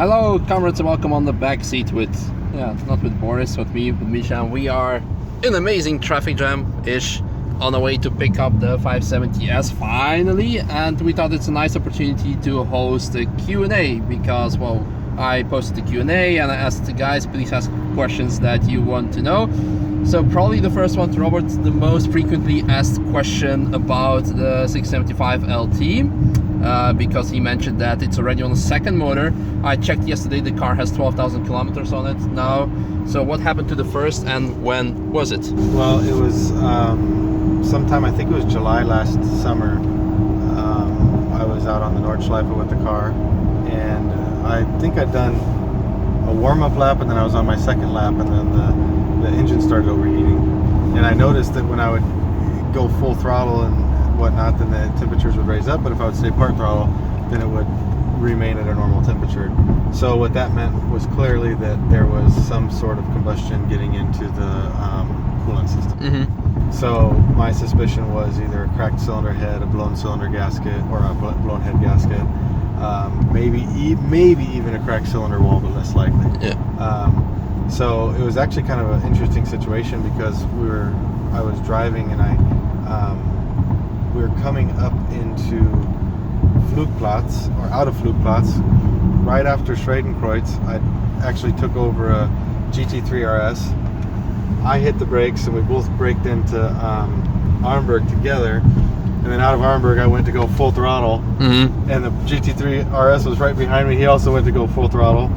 Hello, comrades, and welcome on the back seat with, not with Boris, but me, with Misha. And we are in an amazing traffic jam-ish on our way to pick up the 570S finally. And we thought it's a nice opportunity to host a Q&A because, well, I posted the Q&A and I asked the guys, please ask questions that you want to know. So probably the first one to Robert, the most frequently asked question about the 675 LT. Because he mentioned that it's already on the second motor. I checked yesterday, the car has 12,000 kilometers on it now. So what happened to the first and when was it? Well, it was sometime, I think it was July last summer. I was out on the Nordschleife with the car, and I think I'd done a warm-up lap, and then I was on my second lap, and then the engine started overheating. And I noticed that when I would go full throttle and whatnot, then the temperatures would raise up, but if I would stay part throttle, then it would remain at a normal temperature. So what that meant was clearly that there was some sort of combustion getting into the coolant system. Mm-hmm. So my suspicion was either a cracked cylinder head, a blown cylinder gasket, or a blown head gasket, maybe even a cracked cylinder wall, but less likely. Yeah. So it was actually kind of an interesting situation because I was driving and we were coming up into Flugplatz, or out of Flugplatz, right after Schradenkreuz. I actually took over a GT3 RS. I hit the brakes and we both braked into Arnberg together. And then out of Arnberg, I went to go full throttle. Mm-hmm. And the GT3 RS was right behind me. He also went to go full throttle.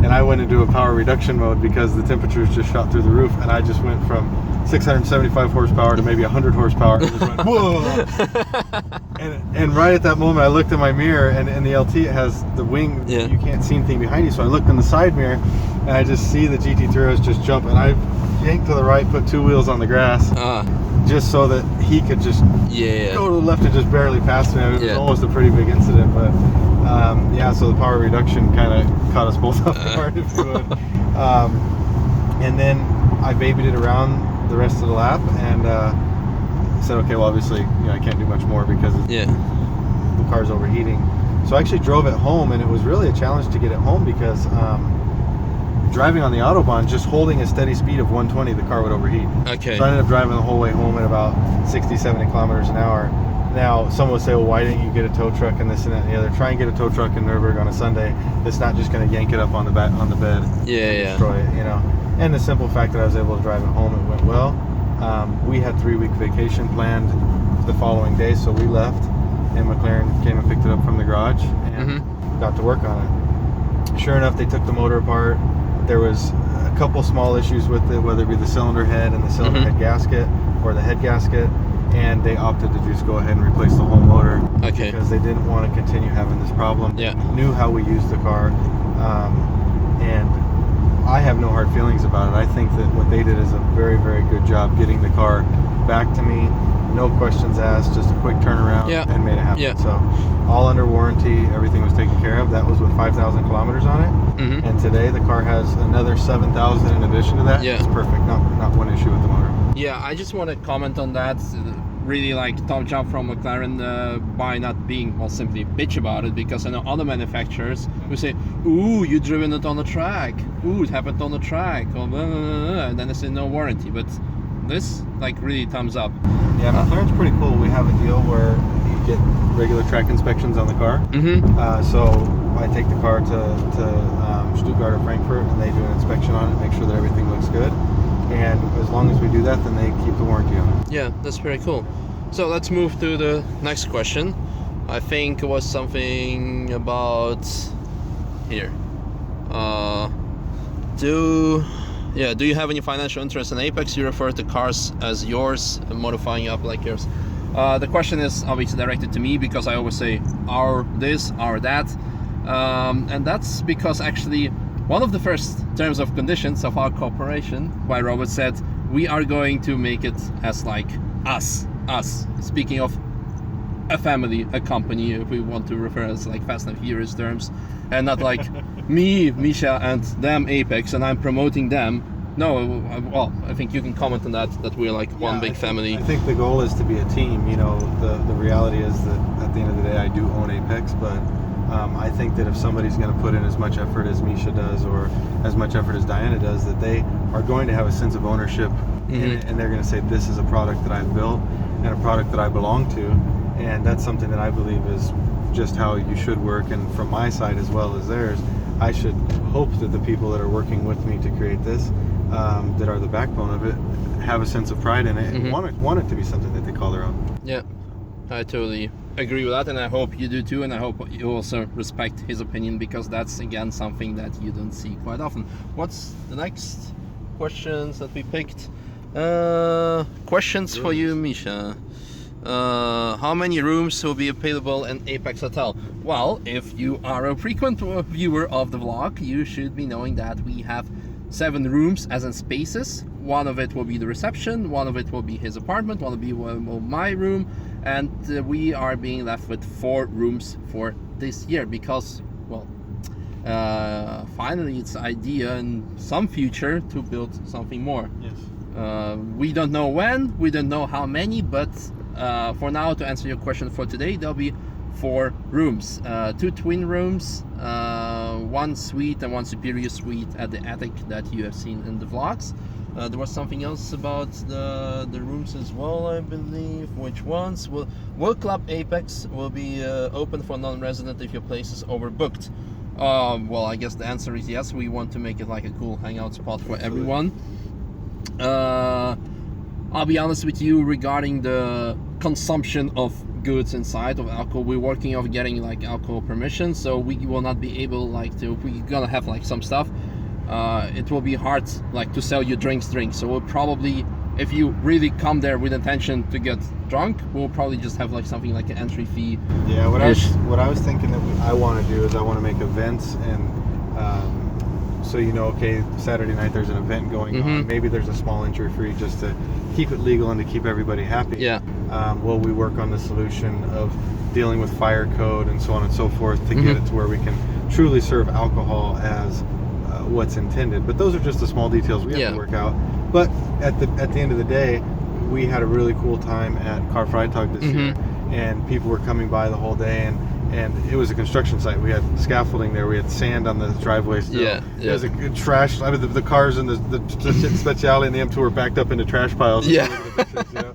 And I went into a power reduction mode because the temperatures just shot through the roof. And I just went from 675 horsepower to maybe 100 horsepower and just went, whoa! and right at that moment I looked in my mirror, and the LT has the wing, yeah. You can't see anything behind you, so I looked in the side mirror and I just see the GT3 RS just jump, and I yanked to the right, put two wheels on the grass just so that he could just go to the left and just barely pass me. It was almost a pretty big incident, but so the power reduction kind of caught us both off guard, if you would. And then I babied it around the rest of the lap and said, okay, well, obviously, I can't do much more because the car's overheating. So I actually drove it home, and it was really a challenge to get it home because driving on the Autobahn, just holding a steady speed of 120, the car would overheat. Okay. So I ended up driving the whole way home at about 60, 70 kilometers an hour. Now, someone would say, well, why didn't you get a tow truck and this and that and the other? Try and get a tow truck in Nürburg on a Sunday. It's not just going to yank it up on the bed and destroy it, And the simple fact that I was able to drive it home, it went well. We had 3-week vacation planned the following day, so we left, and McLaren came and picked it up from the garage and got to work on it. Sure enough, they took the motor apart. There was a couple small issues with it, whether it be the cylinder head and the cylinder head gasket or the head gasket, and they opted to just go ahead and replace the whole motor because they didn't want to continue having this problem. They knew how we used the car, and I have no hard feelings about it. I think that what they did is a very, very good job getting the car back to me. No questions asked, just a quick turnaround and made it happen. Yeah. So all under warranty, everything was taken care of. That was with 5,000 kilometers on it. Mm-hmm. And today the car has another 7,000 in addition to that. Yeah. It's perfect, not one issue with the motor. Yeah, I just want to comment on that. Really top job from McLaren by not being, simply bitch about it, because I know other manufacturers who say, ooh, you driven it on the track, ooh, it happened on the track, or blah, blah, blah, and then they say no warranty. But this, really thumbs up. Yeah, McLaren's pretty cool. We have a deal where you get regular track inspections on the car. Mm-hmm. So I take the car to Stuttgart or Frankfurt, and they do an inspection on it, make sure that everything looks good. And as long as we do that, then they keep the warranty on it. Yeah, that's very cool. So let's move to the next question. I think it was something about here. Do you have any financial interest in Apex? You refer to cars as yours and modifying up like yours. The question is obviously directed to me because I always say our this, our that. And that's because actually one of the first terms of conditions of our cooperation, why Robert said, we are going to make it as us. Speaking of a family, a company, if we want to refer as Fast and Furious terms, and not me, Misha, and them Apex, and I'm promoting them. well, I think you can comment on that we're like one big family. I think the goal is to be a team. You know, the reality is that at the end of the day, I do own Apex, but I think that if somebody's going to put in as much effort as Misha does or as much effort as Diana does, that they are going to have a sense of ownership in it, and they're going to say, this is a product that I've built and a product that I belong to, and that's something that I believe is just how you should work. And from my side as well as theirs, I should hope that the people that are working with me to create this, that are the backbone of it, have a sense of pride in it and want it to be something that they call their own. Yeah, I totally agree with that, and I hope you do too, and I hope you also respect his opinion, because that's again something that you don't see quite often. What's the next questions that we picked? Questions for you, Misha. How many rooms will be available in Apex Hotel? Well, if you are a frequent viewer of the vlog, you should be knowing that we have 7 rooms as in spaces. One of it will be the reception, one of it will be his apartment, one will be my room, and we are being left with 4 rooms for this year because, well, finally it's idea in some future to build something more. Yes. We don't know when, we don't know how many, but for now, to answer your question for today, there'll be 4 rooms, 2 twin rooms, 1 suite and 1 superior suite at the attic that you have seen in the vlogs. There was something else about the rooms as well, I believe. Which ones? Will Club Apex will be open for non-resident if your place is overbooked? Well, I guess the answer is yes. We want to make it like a cool hangout spot for everyone. I'll be honest with you regarding the consumption of goods inside of alcohol. We're working on getting like alcohol permission, so we will not be able like to. We're gonna have like some stuff. It will be hard like to sell you drinks. So we'll probably, if you really come there with intention to get drunk, we'll probably just have like something like an entry fee. Yeah, what I was thinking that I want to do is I want to make events and. So you know, okay, Saturday night there's an event going on. Maybe there's a small entry fee just to keep it legal and to keep everybody happy. Yeah. Well, we work on the solution of dealing with fire code and so on and so forth to get it to where we can truly serve alcohol as what's intended. But those are just the small details we have to work out. But at the end of the day, we had a really cool time at Car Freitag this year, and people were coming by the whole day, and it was a construction site. We had scaffolding there. We had sand on the driveway still. Yeah. It was a good trash. I mean, the cars and the Speciale and the M2 were backed up into trash piles. Yeah. Pictures, you know?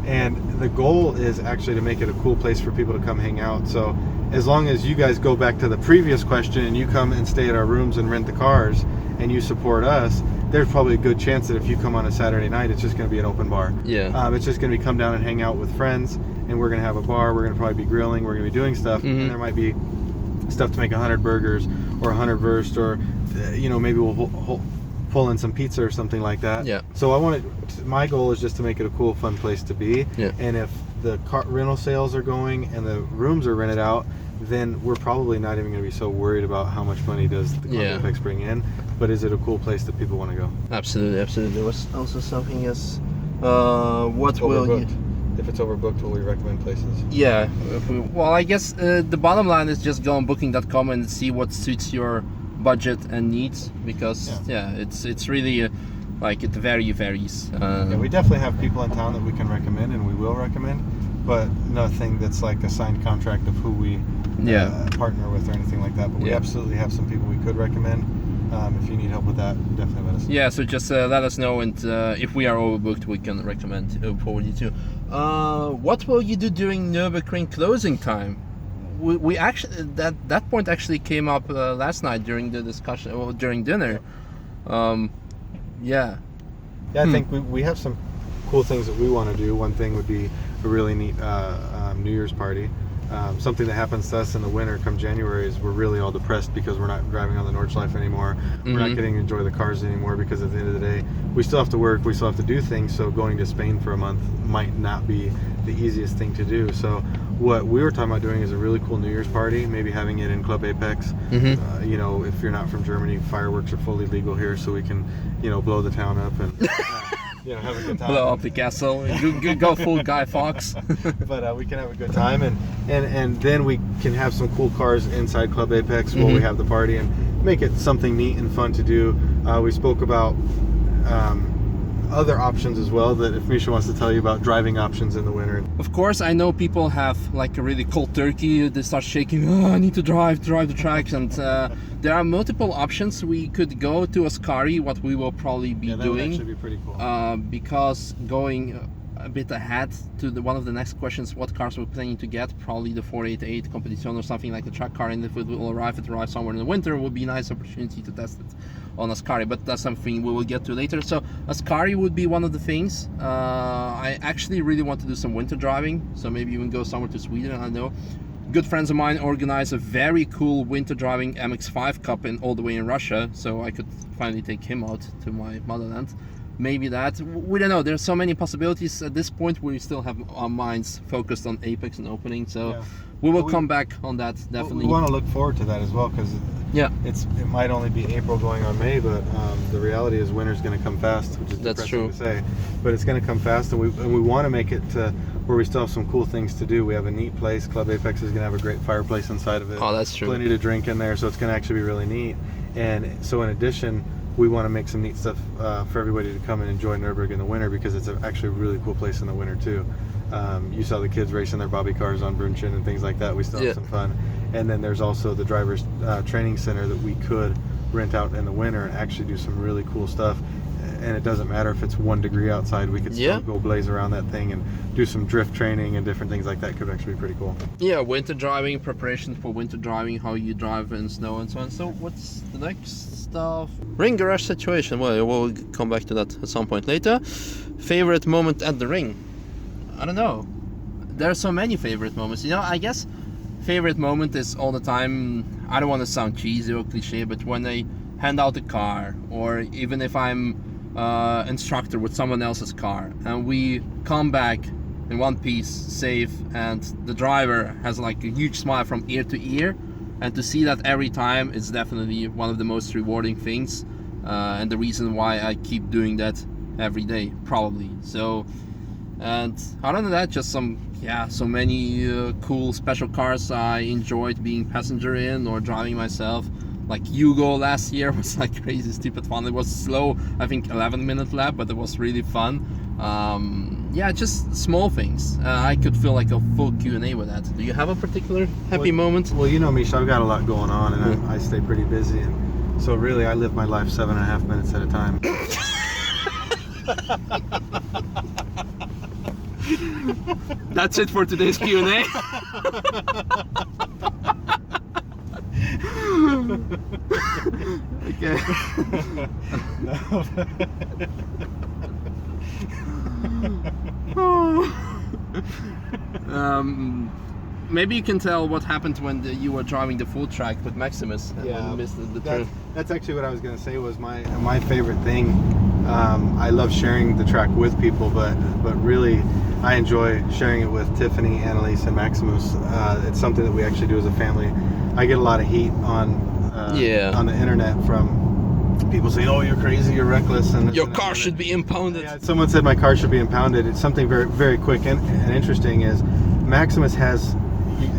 And the goal is actually to make it a cool place for people to come hang out. So as long as you guys go back to the previous question and you come and stay at our rooms and rent the cars and you support us, there's probably a good chance that if you come on a Saturday night, it's just going to be an open bar. Yeah. It's just going to be come down and hang out with friends, and we're going to have a bar. We're going to probably be grilling. We're going to be doing stuff, and there might be stuff to make 100 burgers or 100 wurst, or you know, maybe we'll pull in some pizza or something like that. Yeah. So my goal is just to make it a cool, fun place to be. Yeah. And if the car rental sales are going and the rooms are rented out, then we're probably not even going to be so worried about how much money does the Club Apex bring in, but is it a cool place that people want to go? Absolutely. There was also something else. What will you... If it's overbooked, will we recommend places? Yeah. Well, I guess the bottom line is just go on booking.com and see what suits your budget and needs, because it's really like it varies. Yeah, we definitely have people in town that we can recommend and we will recommend, but nothing that's like a signed contract of who we partner with or anything like that. But we absolutely have some people we could recommend. If you need help with that, definitely let us know. Yeah, so just let us know, and if we are overbooked, we can recommend for you too. What will you do during Nürburgring closing time? We actually that point actually came up last night during the discussion, or during dinner. Yeah, I think we have some cool things that we want to do. One thing would be a really neat New Year's party. Something that happens to us in the winter come January is we're really all depressed because we're not driving on the Nordschleife anymore. We're not getting to enjoy the cars anymore because at the end of the day, we still have to work, we still have to do things, so going to Spain for a month might not be the easiest thing to do. So what we were talking about doing is a really cool New Year's party, maybe having it in Club Apex. You know, if you're not from Germany, fireworks are fully legal here, so we can, you know, blow the town up and... you know, have a good time. Blow up the castle. Go full Guy Fawkes. But we can have a good time, and then we can have some cool cars inside Club Apex while we have the party, and make it something neat and fun to do We spoke about other options as well, that if Misha wants to tell you about driving options in the winter. Of course, I know people have like a really cold turkey. They start shaking. Oh, I need to drive the tracks, and there are multiple options. We could go to Ascari, what we will probably be that doing. would actually be pretty cool. Because going a bit ahead to one of the next questions, what cars we're planning to get, probably the 488 Competition or something like the track car, and if it will arrive somewhere in the winter, it would be a nice opportunity to test it on Ascari, but that's something we will get to later. So Ascari would be one of the things. I actually really want to do some winter driving, so maybe even go somewhere to Sweden. I know good friends of mine organize a very cool winter driving MX-5 Cup all the way in Russia, so I could finally take him out to my motherland. Maybe that, we don't know. There's so many possibilities at this point. We still have our minds focused on Apex and opening, so we will come back on that definitely. We want to look forward to that as well, because it might only be April going on May, but the reality is winter's going to come fast, which is depressing to say, but it's going to come fast, and we want to make it to where we still have some cool things to do. We have a neat place. Club Apex is going to have a great fireplace inside of it. Oh, that's true. Plenty to drink in there, so it's going to actually be really neat. And so in addition, we want to make some neat stuff for everybody to come and enjoy Nürburg in the winter, because it's actually a really cool place in the winter too. You saw the kids racing their bobby cars on Brunchen and things like that. We still have some fun. And then there's also the drivers training center that we could rent out in the winter and actually do some really cool stuff. And it doesn't matter if it's 1 degree outside, we could still go blaze around that thing and do some drift training and different things like that. Could actually be pretty cool. Yeah, winter driving, preparation for winter driving, how you drive in snow and so on. So what's the next stuff? Ring garage situation. Well, we'll come back to that at some point later. Favorite moment at the ring? I don't know. There are so many favorite moments. You know, I guess favorite moment is all the time, I don't want to sound cheesy or cliche, but when they hand out the car, or even if I'm instructor with someone else's car and we come back in one piece safe, and the driver has like a huge smile from ear to ear, and to see that every time is definitely one of the most rewarding things, and the reason why I keep doing that every day probably. So, and other than that, just so many cool special cars I enjoyed being passenger in or driving myself. Like Hugo last year was like crazy stupid fun. It was slow, I think 11-minute lap, but it was really fun. Just small things. I could feel like a full Q&A with that. Do you have a particular happy moment? Well, you know, Misha, I've got a lot going on, and I stay pretty busy, and so really I live my life 7.5 minutes at a time. That's it for today's Q&A. Okay. Maybe you can tell what happened when you were driving the full track with Maximus and you missed the turn. That's actually what I was going to say was my favorite thing. I love sharing the track with people, but really I enjoy sharing it with Tiffany, Annalise, and Maximus. It's something that we actually do as a family. I get a lot of heat on the internet from people saying, "Oh, you're crazy, you're reckless," and your car should be impounded. Yeah, someone said my car should be impounded. It's something very, very quick and interesting. Is Maximus has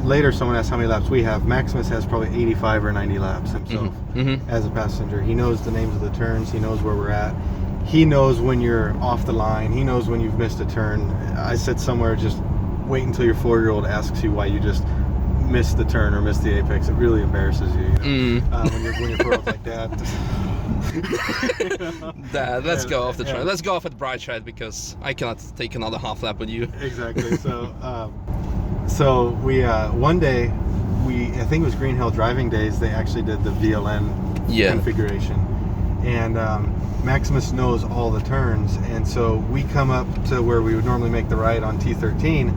later? Someone asked how many laps we have. Maximus has probably 85 or 90 laps himself as a passenger. He knows the names of the turns. He knows where we're at. He knows when you're off the line. He knows when you've missed a turn. I said somewhere, just wait until your 4-year-old asks you why you just missed the turn or missed the apex. It really embarrasses you, when you're 4-year-old like that. Dad, let's go off the track. Let's go off at Bright Side, because I cannot take another half lap with you. Exactly. So we one day I think it was Green Hill Driving Days. They actually did the VLN configuration, and Maximus knows all the turns, and so we come up to where we would normally make the right on T13,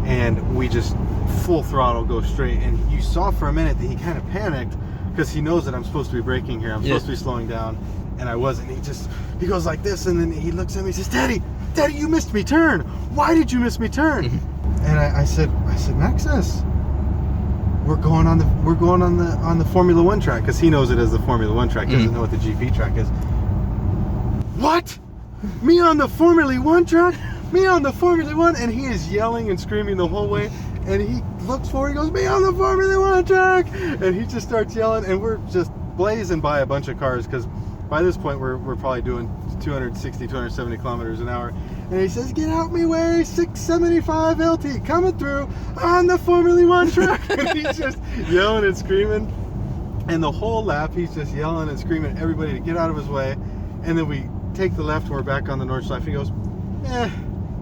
and we just full throttle go straight. And you saw for a minute that he kind of panicked, because he knows that I'm supposed to be braking here. I'm supposed to be slowing down, and I wasn't. He goes like this, and then he looks at me and says, Daddy, you missed me turn. Why did you miss me turn? And I said, Maximus, we're going on the Formula One track, because he knows it as the Formula One track. He doesn't know what the GP track is. What? Me on the Formula One track? Me on the Formula One? And he is yelling and screaming the whole way. And he looks forward, he goes, me on the Formula One track! And he just starts yelling, and we're just blazing by a bunch of cars, because by this point we're probably doing 260, 270 kilometers an hour. And he says, "Get out me way, 675 LT coming through on the Formula One track." And he's just yelling and screaming. And the whole lap, he's just yelling and screaming at everybody to get out of his way. And then we take the left and we're back on the Nordschleife. He goes,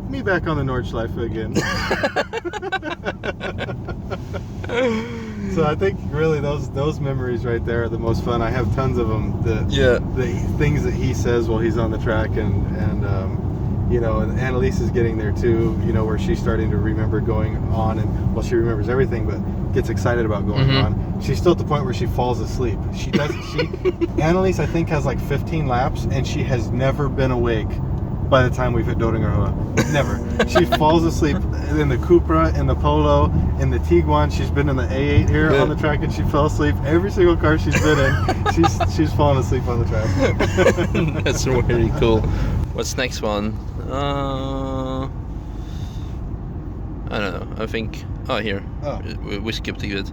me back on the Nordschleife again. So I think really those memories right there are the most fun. I have tons of them. The things that he says while he's on the track, and you know, and Annalise is getting there too. You know, where she's starting to remember going on, and well, she remembers everything, but gets excited about going on. She's still at the point where she falls asleep. Annalise, I think, has like 15 laps, and she has never been awake by the time we've hit Dodingerhohe. Never. She falls asleep in the Cupra, in the Polo, in the Tiguan. She's been in the A8 here on the track, and she fell asleep. Every single car she's been in, she's fallen asleep on the track. That's really cool. What's next one? I don't know. I think. Oh, here. Oh. We skipped a bit.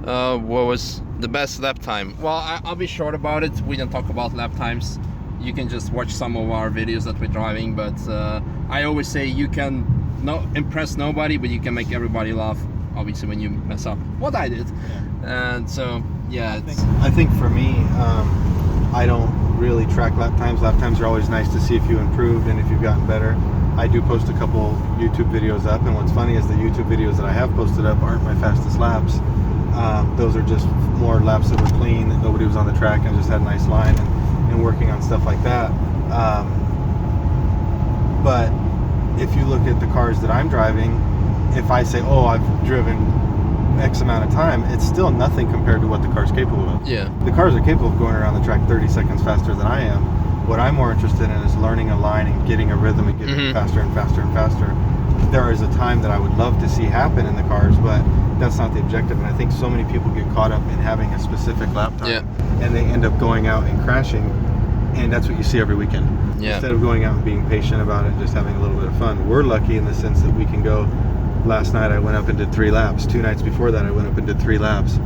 What was the best lap time? Well, I'll be short about it. We don't talk about lap times. You can just watch some of our videos that we're driving. But I always say you can impress nobody, but you can make everybody laugh. Obviously, when you mess up, what I did. Yeah. And so, yeah. I think for me, I don't really track lap times. Lap times are always nice to see if you improved and if you've gotten better. I do post a couple YouTube videos up, and what's funny is the YouTube videos that I have posted up aren't my fastest laps. Those are just more laps that were clean, that nobody was on the track and just had a nice line and working on stuff like that. But if you look at the cars that I'm driving, if I say, oh, I've driven X amount of time, it's still nothing compared to what the car's capable of. Yeah. The cars are capable of going around the track 30 seconds faster than I am. What I'm more interested in is learning a line and getting a rhythm and getting faster and faster and faster. There is a time that I would love to see happen in the cars, but that's not the objective. And I think so many people get caught up in having a specific lap time, and they end up going out and crashing, and that's what you see every weekend. Yeah. Instead of going out and being patient about it and just having a little bit of fun. We're lucky in the sense that we can go. Last night I went up and did 3 laps. 2 nights before that I went up and did 3 laps.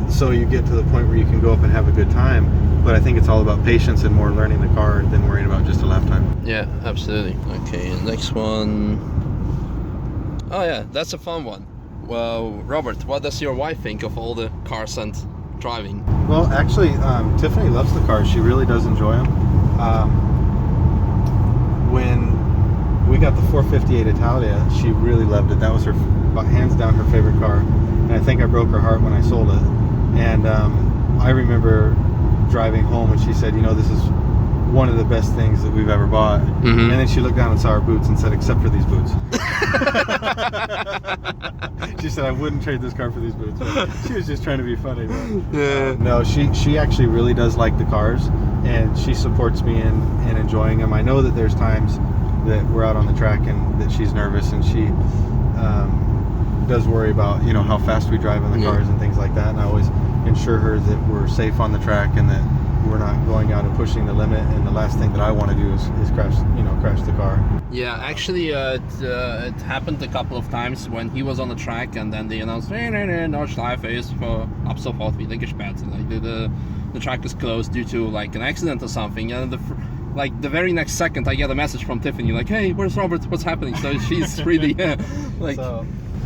So you get to the point where you can go up and have a good time. But I think it's all about patience and more learning the car than worrying about just a lap time. Yeah, absolutely. Okay, next one. Oh yeah, that's a fun one. Well, Robert, what does your wife think of all the cars and driving? Well, actually, Tiffany loves the cars. She really does enjoy them. When we got the 458 Italia, she really loved it. That was her, hands down, her favorite car. And I think I broke her heart when I sold it. And I remember driving home and she said, you know, this is one of the best things that we've ever bought. And then she looked down and saw our boots and said, except for these boots. She said, I wouldn't trade this car for these boots. But she was just trying to be funny. No, she actually really does like the cars, and she supports me in enjoying them. I know that there's times that we're out on the track and that she's nervous, and she does worry about, you know, how fast we drive in the cars and things like that. And I always ensure her that we're safe on the track and that we're not going out and pushing the limit. And the last thing that I want to do is crash the car. Yeah, actually, it happened a couple of times when he was on the track, and then they announced, Nordschleife ist ab sofort wieder gesperrt. Like the track is closed due to like an accident or something, and the very next second I get a message from Tiffany like, hey, where's Robert, what's happening? So she's really like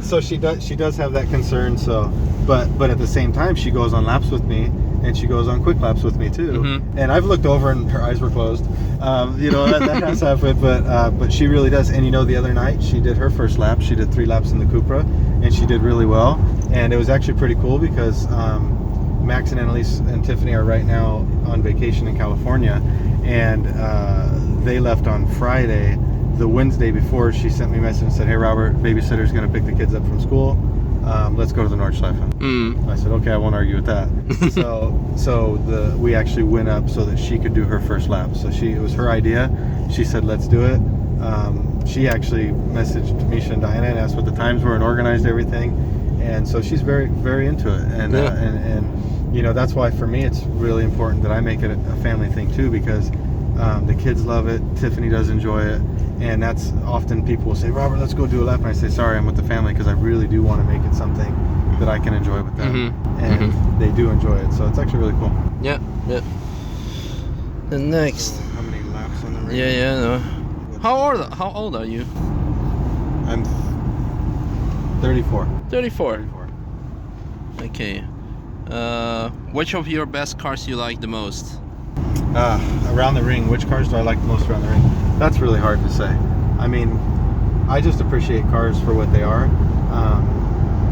so she does have that concern. So but at the same time she goes on laps with me, and she goes on quick laps with me too. And I've looked over and her eyes were closed. You know, that has happened, but she really does. And you know, the other night she did her first lap. She did 3 laps in the Cupra, and she did really well. And it was actually pretty cool because Max and Annalise and Tiffany are right now on vacation in California, and they left on Friday. The Wednesday before, she sent me a message and said, hey Robert, babysitter's going to pick the kids up from school. Let's go to the Nordschleife. I said, okay, I won't argue with that. So we actually went up so that she could do her first lap. So it was her idea. She said, let's do it. She actually messaged Misha and Dyana and asked what the times were and organized everything. And so she's very, very into it. And you know, that's why for me it's really important that I make it a family thing too, because the kids love it. Tiffany does enjoy it. And that's often people will say, Robert, let's go do a lap. And I say, sorry, I'm with the family, because I really do want to make it something that I can enjoy with them. And they do enjoy it. So it's actually really cool. Yeah. The next. So how many laps on the ring? Yeah, no. How old are you? I'm 34. 34. 34. Okay. Which of your best cars you like the most? Around the ring, which cars do I like the most around the ring? That's really hard to say. I mean, I just appreciate cars for what they are.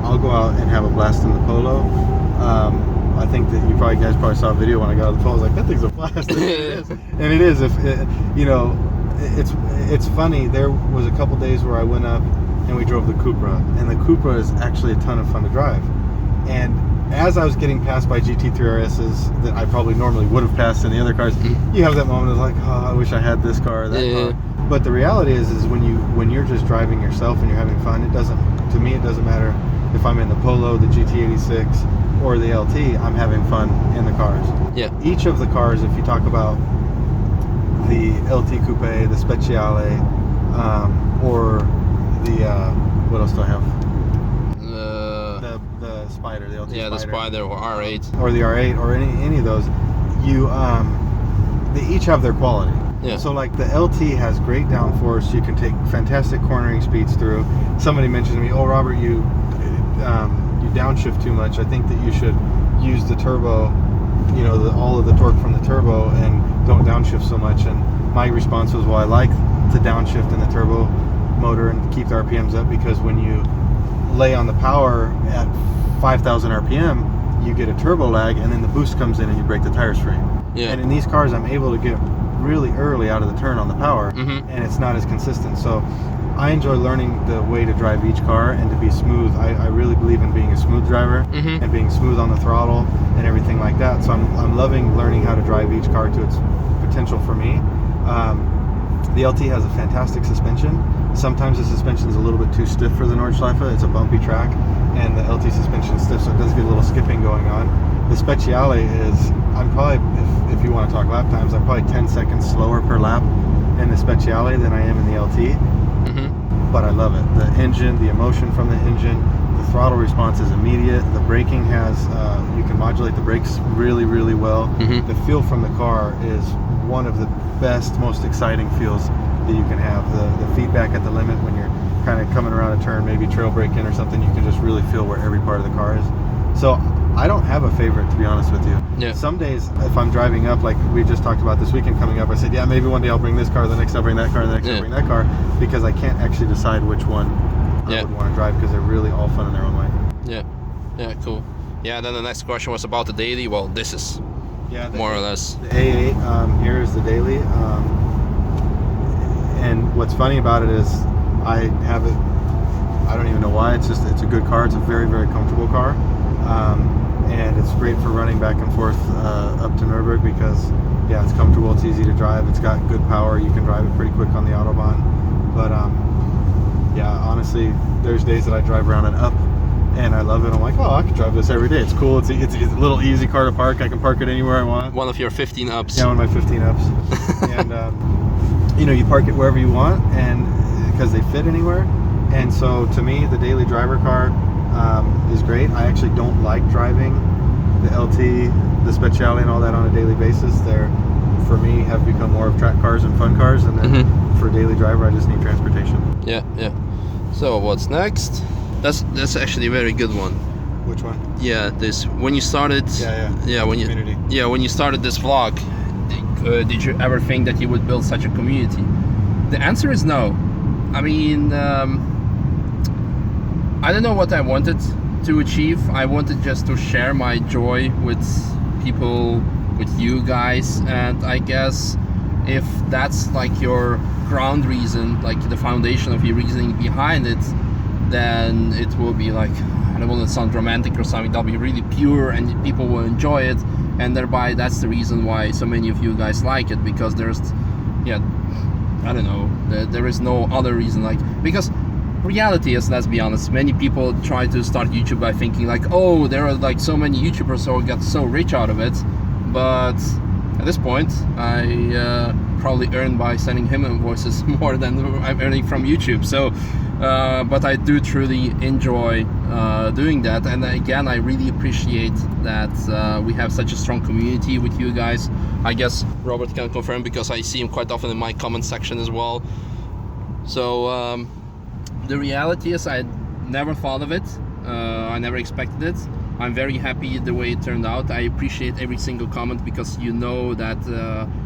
I'll go out and have a blast in the Polo. I think that you guys probably saw a video when I got out of the Polo. I was like, that thing's a blast. And it is. And it is. It's funny. There was a couple days where I went up and we drove the Cupra, and the Cupra is actually a ton of fun to drive. And as I was getting passed by GT3 RSs that I probably normally would have passed in the other cars, you have that moment of like, oh, I wish I had this car or that car. But the reality is when you're just driving yourself and you're having fun, it doesn't matter if I'm in the Polo, the GT86, or the LT. I'm having fun in the cars. Yeah. Each of the cars, if you talk about the LT Coupe, the Speciale, or the what else do I have? The Spider, the LT Spider. Yeah, the Spider or R8. Or the R8 or any of those, they each have their quality. Yeah. So like the LT has great downforce. You can take fantastic cornering speeds through. Somebody mentioned to me, "Oh, Robert, you downshift too much. I think that you should use the turbo, all of the torque from the turbo, and don't downshift so much." And my response was, well, I like to downshift in the turbo motor and keep the RPMs up, because when you lay on the power at 5,000 RPM, you get a turbo lag, and then the boost comes in and you break the tires free. Yeah. And in these cars, I'm able to get really early out of the turn on the power, and it's not as consistent. So I enjoy learning the way to drive each car and to be smooth. I really believe in being a smooth driver and being smooth on the throttle and everything like that. So I'm loving learning how to drive each car to its potential for me. The LT has a fantastic suspension. Sometimes the suspension is a little bit too stiff for the Nordschleife. It's a bumpy track, and the LT suspension is stiff, so it does get a little skipping going on. The Speciale is, I'm probably, if you want to talk lap times, I'm probably 10 seconds slower per lap in the Speciale than I am in the LT. But I love it. The engine, the emotion from the engine, the throttle response is immediate. The braking has, you can modulate the brakes really, really well. The feel from the car is one of the best, most exciting feels that you can have. The feedback at the limit when you're kind of coming around a turn, maybe trail braking or something, you can just really feel where every part of the car is. So I don't have a favorite, to be honest with you. Yeah. Some days, if I'm driving up, like we just talked about this weekend coming up, I said, yeah, maybe one day I'll bring this car, the next I'll bring that car, the next I'll bring that car, because I can't actually decide which one I would want to drive, because they're really all fun in their own way. Yeah, cool. Yeah, then the next question was about the daily. Well, this is more or less. The A8 here is the daily. And what's funny about it is I have it, I don't even know why, it's a good car. It's a very, very comfortable car. And it's great for running back and forth up to Nürburg, because it's comfortable, it's easy to drive, it's got good power, you can drive it pretty quick on the Autobahn. But honestly, there's days that I drive around and up and I love it. I'm like, oh, I could drive this every day. It's cool. It's a little easy car to park. I can park it anywhere I want. One of your 15 ups. Yeah, one of my 15 ups. And you park it wherever you want, and because they fit anywhere. And so to me, the daily driver car is great. I actually don't like driving the LT, the Speciale, and all that on a daily basis. They're, for me, have become more of track cars and fun cars, and then for a daily driver, I just need transportation. Yeah. So what's next? That's actually a very good one. Which one? Yeah, this when you started. When you started this vlog, did you ever think that you would build such a community? The answer is no. I mean, I don't know what I wanted to achieve. I wanted just to share my joy with people, with you guys, and I guess if that's like your ground reason, like the foundation of your reasoning behind it, then it will be like, I don't want to sound romantic or something, that'll be really pure and people will enjoy it, and thereby that's the reason why so many of you guys like it, because there's, I don't know, there is no other reason, like, because reality is, let's be honest, many people try to start YouTube by thinking like, oh, there are like so many YouTubers who got so rich out of it, but at this point, I probably earn by sending him invoices more than I'm earning from YouTube. So, but I do truly enjoy doing that. And again, I really appreciate that we have such a strong community with you guys. I guess Robert can confirm because I see him quite often in my comment section as well. So the reality is I never thought of it. I never expected it. I'm very happy the way it turned out. I appreciate every single comment because you know that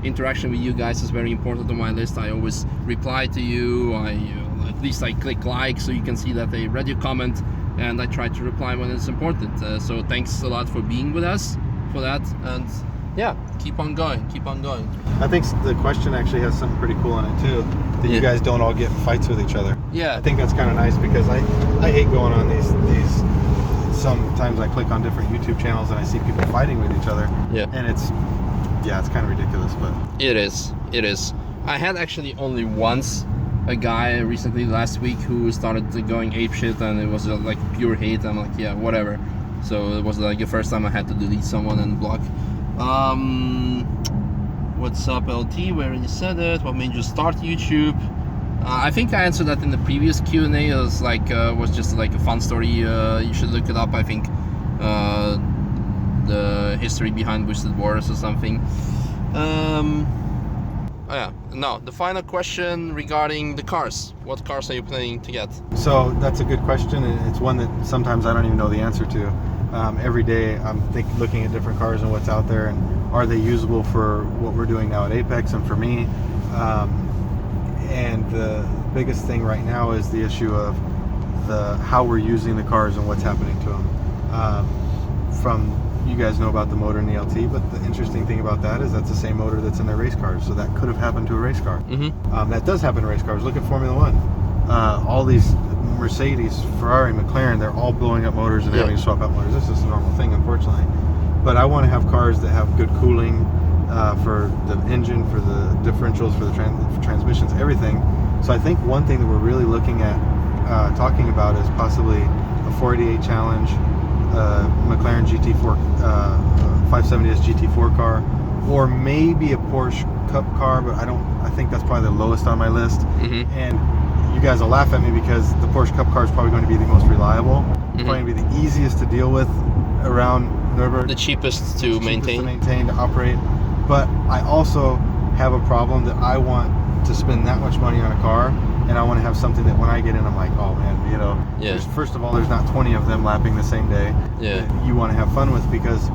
interaction with you guys is very important on my list. I always reply to you. At least I click like so you can see that I read your comment, and I try to reply when it's important. So thanks a lot for being with us for that, and yeah, keep on going. I think the question actually has something pretty cool in it too, that you guys don't all get in fights with each other. Yeah, I think that's kind of nice because I hate going on these sometimes I click on different YouTube channels and I see people fighting with each other. Yeah. And it's kind of ridiculous, but it is. I had actually only once a guy recently last week who started going apeshit, and it was like pure hate. I'm like, yeah, whatever. So it was like the first time I had to delete someone and block. What's up, LT? Where you said it? What made you start YouTube? I think I answered that in the previous Q&A. It was like was just like a fun story. You should look it up. I think the history behind Boosted Borders or something. Oh yeah. No, the final question regarding the cars. What cars are you planning to get? So that's a good question, and it's one that sometimes I don't even know the answer to. Every day I'm looking at different cars and what's out there, and are they usable for what we're doing now at Apex and for me. And the biggest thing right now is the issue of how we're using the cars and what's happening to them. You guys know about the motor in the LT, but the interesting thing about that is that's the same motor that's in their race cars, so that could have happened to a race car. Mm-hmm. That does happen to race cars. Look at Formula One. All these Mercedes, Ferrari, McLaren, they're all blowing up motors and having to swap out motors. This is a normal thing, unfortunately. But I want to have cars that have good cooling for the engine, for the differentials, for the transmissions, everything. So I think one thing that we're really looking at talking about is possibly a 488 Challenge, McLaren GT4 570S GT4 car, or maybe a Porsche Cup car, but I think that's probably the lowest on my list. Mm-hmm. And you guys will laugh at me because the Porsche Cup car is probably going to be the most reliable. It's probably going to be the easiest to deal with around Nürburg. The cheapest to maintain, to operate. But I also have a problem that I want to spend that much money on a car, and I want to have something that when I get in, I'm like, oh man, you know. Yeah. First of all, there's not 20 of them lapping the same day. Yeah. That you want to have fun with, because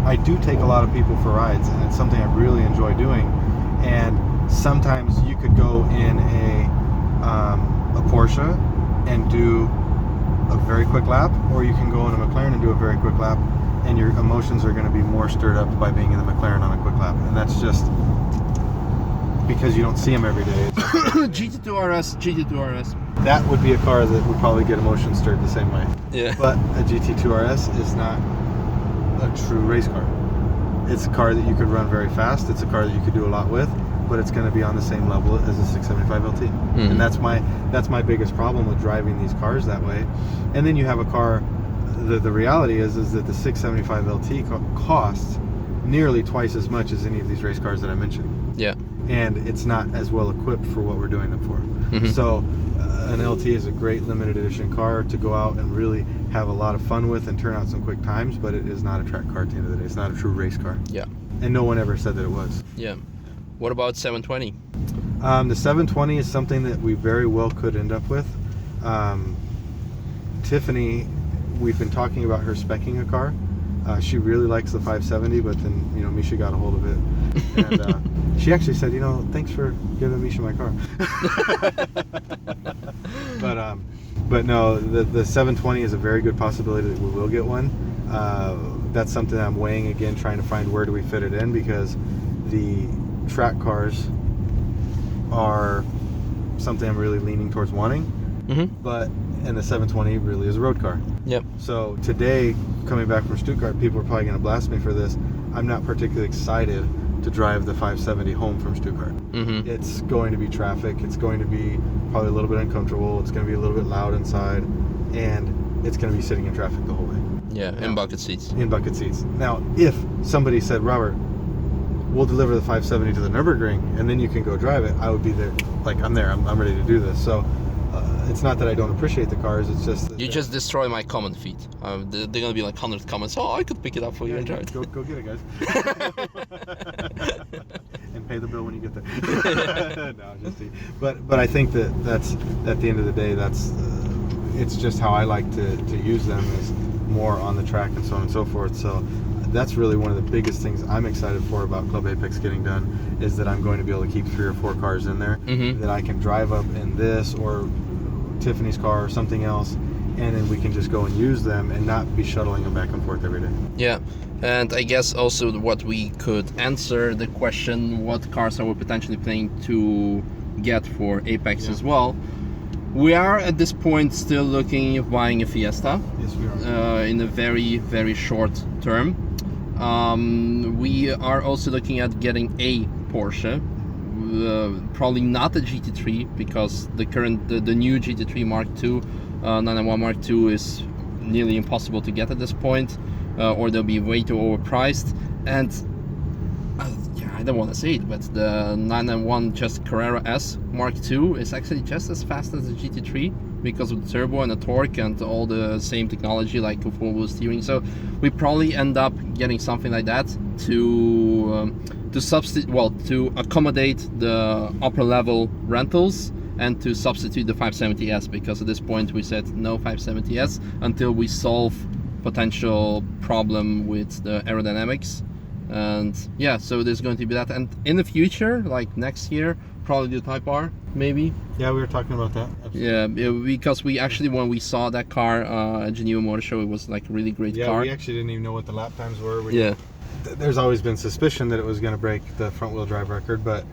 I do take a lot of people for rides, and it's something I really enjoy doing. And sometimes you could go in a Porsche and do a very quick lap, or you can go in a McLaren and do a very quick lap, and your emotions are going to be more stirred up by being in the McLaren on a quick lap. And that's just because you don't see them every day. GT2 RS. That would be a car that would probably get emotions stirred the same way. Yeah. But a GT2 RS is not a true race car. It's a car that you could run very fast. It's a car that you could do a lot with, but it's going to be on the same level as a 675 LT. Mm-hmm. And that's my biggest problem with driving these cars that way. And then you have a car, the reality is that the 675 LT costs nearly twice as much as any of these race cars that I mentioned. Yeah. And it's not as well equipped for what we're doing them for. Mm-hmm. So an LT is a great limited edition car to go out and really have a lot of fun with and turn out some quick times, but it is not a track car at the end of the day. It's not a true race car. Yeah. And no one ever said that it was. Yeah. What about 720? The 720 is something that we very well could end up with. Tiffany, we've been talking about her speccing a car. She really likes the 570, but then, Misha got a hold of it. And she actually said, thanks for giving Misha my car. But no, the 720 is a very good possibility that we will get one. That's something I'm weighing again, trying to find where do we fit it in, because the track cars are something I'm really leaning towards wanting. Mm-hmm. And the 720 really is a road car. Yep. So today, coming back from Stuttgart, people are probably going to blast me for this. I'm not particularly excited to drive the 570 home from Stuttgart. Mm-hmm. It's going to be traffic. It's going to be probably a little bit uncomfortable. It's going to be a little bit loud inside, and it's going to be sitting in traffic the whole way. Yeah, in bucket seats. In bucket seats. Now, if somebody said, Robert, we'll deliver the 570 to the Nürburgring, and then you can go drive it, I would be there. Like, I'm there. I'm ready to do this. So it's not that I don't appreciate the cars. It's just that you just destroy my comment feed. They're gonna be like 100 comments. Oh, I could pick it up for you and drive it. Go get it, guys. And pay the bill when you get there. No, just but I think that's at the end of the day, that's it's just how I like to use them, is more on the track and so on and so forth. So that's really one of the biggest things I'm excited for about Club Apex getting done, is that I'm going to be able to keep 3 or 4 cars in there that I can drive up in this or Tiffany's car or something else, and then we can just go and use them and not be shuttling them back and forth every day. Yeah, and I guess also what we could answer the question, what cars are we potentially planning to get for Apex as well. We are at this point still looking at buying a Fiesta. Yes, we are. In a very, very short term. We are also looking at getting a Porsche. Probably not a GT3, because the new GT3 Mark II, 991 Mark II is nearly impossible to get at this point, or they'll be way too overpriced. And I don't want to say it, but the 991 just Carrera S Mark II is actually just as fast as the GT3 because of the turbo and the torque and all the same technology like four-wheel steering. So we probably end up getting something like that to accommodate the upper level rentals and to substitute the 570S, because at this point we said no 570S until we solve potential problem with the aerodynamics. And yeah, so there's going to be that, and in the future, like next year, probably the Type R, maybe. Yeah, we were talking about that. Absolutely. Yeah, because we actually, when we saw that car at Geneva Motor Show, it was like a really great car. Yeah, we actually didn't even know what the lap times were. There's always been suspicion that it was going to break the front wheel drive record, but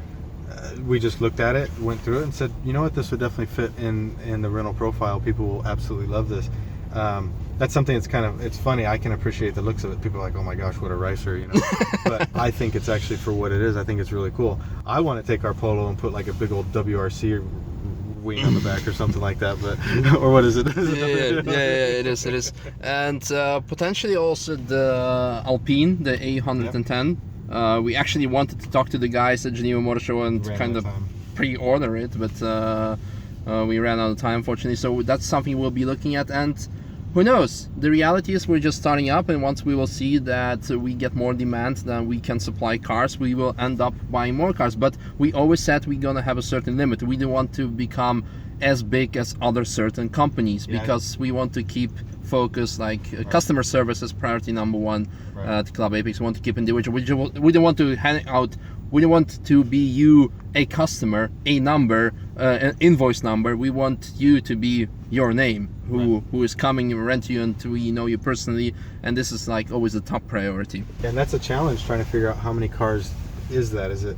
we just looked at it, went through it, and said, you know what, this would definitely fit in the rental profile. People will absolutely love this. That's something that's it's funny. I can appreciate the looks of it. People are like, oh my gosh, what a ricer, you know. But I think it's actually, for what it is, I think it's really cool. I want to take our Polo and put like a big old WRC wing on the back or something like that, but or what is it? Yeah, it is. And potentially also the Alpine, the A110. We actually wanted to talk to the guys at Geneva Motor Show and kind of pre-order it, but we ran out of time, unfortunately. So that's something we'll be looking at, and who knows? The reality is we're just starting up, and once we will see that we get more demand than we can supply cars, we will end up buying more cars. But we always said we're gonna have a certain limit. We don't want to become as big as other certain companies, because we want to keep focus, like customer service is priority number one at Club Apex. We want to keep individual. We don't want to hand out. We don't want to be you a customer, a number, an invoice number. We want you to be your name, who is coming and rent you, and we know you personally, and this is like always the top priority. And that's a challenge, trying to figure out how many cars is that. Is it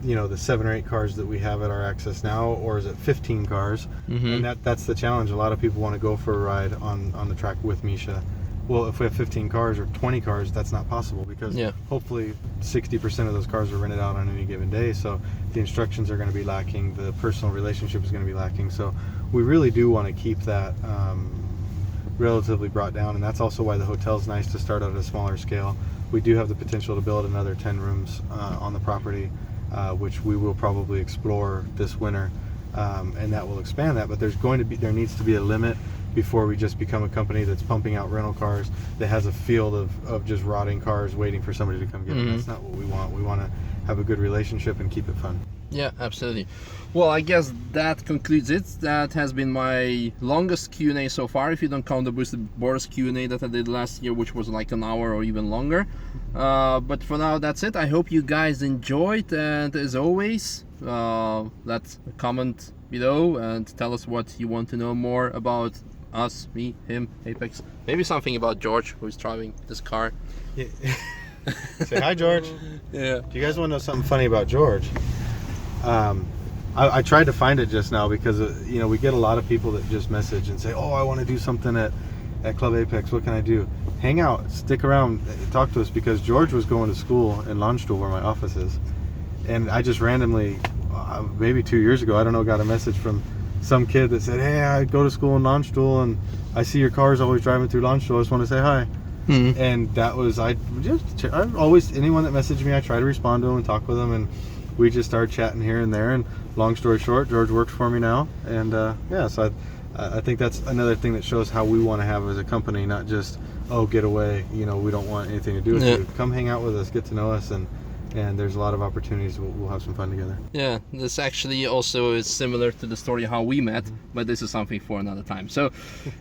the 7 or 8 cars that we have at our access now, or is it 15 cars? And that's the challenge. A lot of people want to go for a ride on the track with Misha. Well, if we have 15 cars or 20 cars, that's not possible, because hopefully 60% of those cars are rented out on any given day. So the instructions are going to be lacking, the personal relationship is going to be lacking. So we really do want to keep that relatively brought down, and that's also why the hotel's nice to start at a smaller scale. We do have the potential to build another 10 rooms on the property, which we will probably explore this winter, and that will expand that. But there needs to be a limit before we just become a company that's pumping out rental cars that has a field of just rotting cars waiting for somebody to come get them. That's not what we want. We want to have a good relationship and keep it fun. Yeah, absolutely. Well, I guess that concludes it. That has been my longest Q&A so far, if you don't count the Boosted Boris Q&A that I did last year, which was like an hour or even longer. But for now, that's it. I hope you guys enjoyed, and as always, let a comment below and tell us what you want to know more about us, me, him, Apex. Maybe something about George, who's driving this car. Yeah. Say hi, George. Yeah. Do you guys want to know something funny about George? I tried to find it just now, because we get a lot of people that just message and say, oh, I want to do something at Club Apex. What can I do? Hang out, stick around, talk to us, because George was going to school in Landstuhl, where my office is, and I just randomly, maybe 2 years ago, I don't know, got a message from some kid that said, hey, I go to school in Landstuhl and I see your cars always driving through Landstuhl. I just want to say hi. And that was, I always, anyone that messaged me, I try to respond to them and talk with them, and we just started chatting here and there. And long story short, George works for me now, and yeah, so I think that's another thing that shows how we want to have as a company, not just, oh, get away, you know, we don't want anything to do with you. Come hang out with us, get to know us, and there's a lot of opportunities. We'll have some fun together. Yeah, this actually also is similar to the story how we met, but this is something for another time. So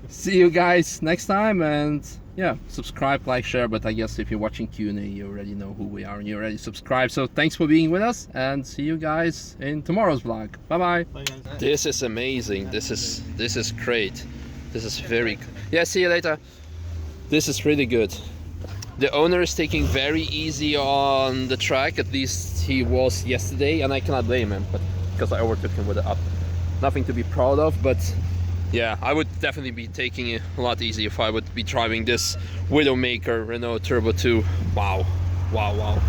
see you guys next time, and yeah, subscribe, like, share. But I guess if you're watching Q&A, you already know who we are and you already subscribed. So thanks for being with us, and see you guys in tomorrow's vlog. Bye bye. This is amazing. This is great. This is very, yeah, see you later. This is really good. The owner is taking very easy on the track, at least he was yesterday, and I cannot blame him, but because I overtook him with the up. Nothing to be proud of, but yeah, I would definitely be taking it a lot easier if I would be driving this Widowmaker Renault Turbo 2. Wow, wow, wow.